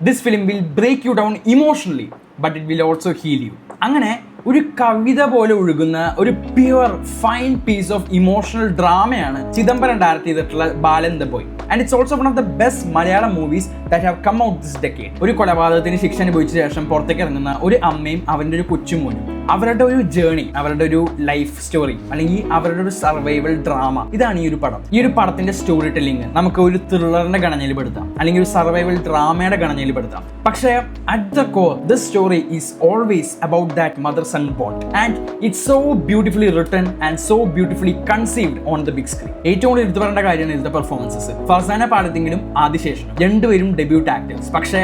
This film will break you down emotionally but it will also heal you. അങ്ങനെ ഒരു കവിത പോലെ ഒഴുകുന്ന ഒരു pure fine piece of emotional ഡ്രാമയാണ് ചിദംബരം ഡയറക്ട് ചെയ്തിട്ടുള്ള Balan the boy. And it's also one of the best Malayalam movies that have come out this decade. ഒരു കൊലപാതകത്തിന് ശിക്ഷ അനുഭവിച്ച ശേഷം പുറത്തേക്ക് ഇറങ്ങുന്ന ഒരു അമ്മയും അവൻ്റെ ഒരു കൊച്ചുമോനും, അവരുടെ ഒരു ജേണി, അവരുടെ ഒരു ലൈഫ് സ്റ്റോറി അല്ലെങ്കിൽ അവരുടെ ഒരു സർവൈവൽ ഡ്രാമ, ഇതാണ് ഈ ഒരു പടം. ഈ ഒരു പടത്തിന്റെ സ്റ്റോറി ടെല്ലിംഗ് നമുക്ക് ഒരു ത്രില്ലറിന്റെ ഗണനയിൽ പെടുത്താം, അല്ലെങ്കിൽ ഒരു സർവൈവൽ ഡ്രാമയുടെ ഗണനയിൽ പെടുത്താം. പക്ഷേ at the core this story is always about that mother son bond and it's so beautifully written and so beautifully conceived on the big screen. ഏറ്റവും കൂടുതൽ എടുത്തു പറയേണ്ട കാര്യമാണ് ഇതിന്റെ പെർഫോമൻസസ്. ഫർസാന പാടത്തെങ്കിലും ആദിശേഷനും രണ്ടുപേരും ഡെബ്യൂട്ട് ആക്ടേഴ്സ്. പക്ഷേ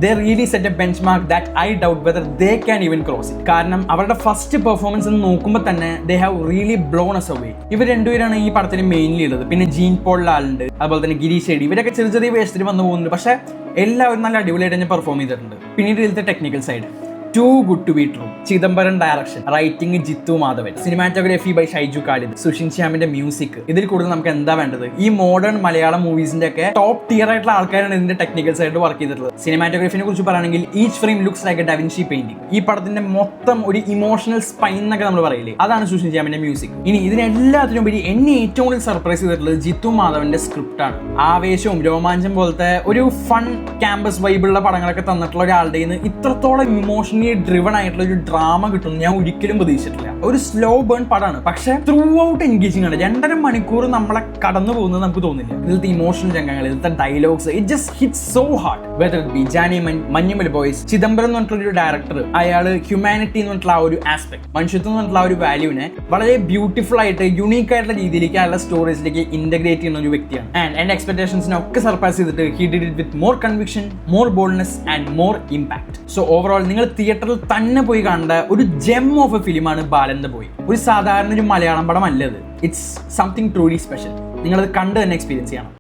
they really set a benchmark that I doubt whether they can even cross it. കാരണം അവരുടെ ഫസ്റ്റ് പെർഫോമൻസ് നോക്കുമ്പോൾ തന്നെ they have really blown us away. ഇവർ രണ്ടുപേരാണ് ഈ പടത്തിൽ മെയിൻലി ഉള്ളത്. പിന്നെ ജീൻ പോൾ ലാലുണ്ട്, അതുപോലെ തന്നെ ഗിരീഷ് ഷെഡി, ഇവരൊക്കെ ചെറിയ ചെറിയ വേഷത്തിൽ വന്നു പോകുന്നുണ്ട്. പക്ഷേ എല്ലാവരും നല്ല അടിപൊളിയായിട്ട് തന്നെ പെർഫോം ചെയ്തിട്ടുണ്ട്. പിന്നീട് ഇതിലത്തെ technical side too good to be true. Chidambaram direction, writing Jithu Madhavan, cinematography by Shyju Khalid, Sushin ശ്യാമിന്റെ മ്യൂസിക്. ഇതിൽ കൂടുതൽ നമുക്ക് എന്താ വേണ്ടത്? ഈ മോഡേൺ മലയാളം മൂവീസിന്റെ ഒക്കെ ടോപ്പ് ടിയർ ആയിട്ടുള്ള ആൾക്കാരാണ് ഇതിന്റെ ടെക്നിക്കൽ സൈഡിൽ വർക്ക് ചെയ്തിട്ടുള്ളത്. സിനിമാറ്റോഗ്രാഫിനെ കുറിച്ച് പറയുകയാണെങ്കിൽ each frame looks like A da Vinci painting. ഈ പടത്തിന്റെ മൊത്തം ഒരു ഇമോഷണൽ സ്പൈൻ എന്നൊക്കെ നമ്മൾ പറയില്ലേ, അതാണ് സുഷിൻ ശ്യാമിന്റെ മ്യൂസിക്. ഇനി ഇതിനെല്ലാത്തിനും ഉപരി എന്നെ ഏറ്റവും കൂടുതൽ സർപ്രൈസ് ചെയ്തിട്ടുള്ളത് ജിത്തു മാധവന്റെ സ്ക്രിപ്റ്റ് ആണ്. ആവേശവും രോമാഞ്ചം പോലത്തെ ഒരു ഫൺ ക്യാമ്പസ് വൈബുള്ള പടങ്ങളൊക്കെ തന്നിട്ടുള്ള ഒരാളുടെ ഇത്രത്തോളം ഇമോഷണലി ഡ്രിവൺ ആയിട്ടുള്ള ഒരു ഡ്രാമ കിട്ടും ഞാൻ ഒരിക്കലും പ്രതീക്ഷിച്ചിട്ടില്ല. ഒരു സ്ലോ ബേൺ പടമാണ്, പക്ഷെ ത്രൂ ഔട്ട് എൻഗേജിംഗ് ആണ്. 2.5 മണിക്കൂർ നമ്മളെ കടന്നു പോകുന്നത് നമുക്ക് തോന്നില്ല. ഇതിലത്തെ ഇമോഷണൽ രംഗങ്ങൾ, ഇതിലത്തെ dialogues, it just hits so hard. Whether it be Janeman, Manjummel boys, Chidambaram എന്ന് പറഞ്ഞിട്ടുള്ള ഒരു ഡയറക്ടർ, അയാള് ഹ്യൂമാനിറ്റി എന്ന് പറഞ്ഞിട്ടുള്ള ആ ഒരു ആസ്പെക്ട്, മനുഷ്യത്വം എന്ന് പറഞ്ഞിട്ടുള്ള ആ ഒരു വാല്യൂവിനെ വളരെ ബ്യൂട്ടിഫുൾ ആയിട്ട് യുണീക്ക് ആയിട്ടുള്ള രീതിയിലേക്ക് അയാളുടെ സ്റ്റോറീസിലേക്ക് ഇന്റഗ്രേറ്റ് ചെയ്യുന്ന ഒരു വ്യക്തിയാണ്. ആൻഡ് എന്റെ എക്സ്പെക്ടേഷൻസിനെ ഒക്കെ സർപ്പാസ് ചെയ്തിട്ട് he did it with more conviction, more boldness and more impact. So overall നിങ്ങൾ തിയേറ്ററിൽ തന്നെ പോയി കണ്ട ഒരു ജെം ഓഫ് എ ഫിലിമാണ് ബാലൻ ദ ബോയ്. ഒരു സാധാരണ ഒരു മലയാളം പടം അല്ലത്. It's something truly special. നിങ്ങളത് കണ്ട് തന്നെ എക്സ്പീരിയൻസ് ചെയ്യണം.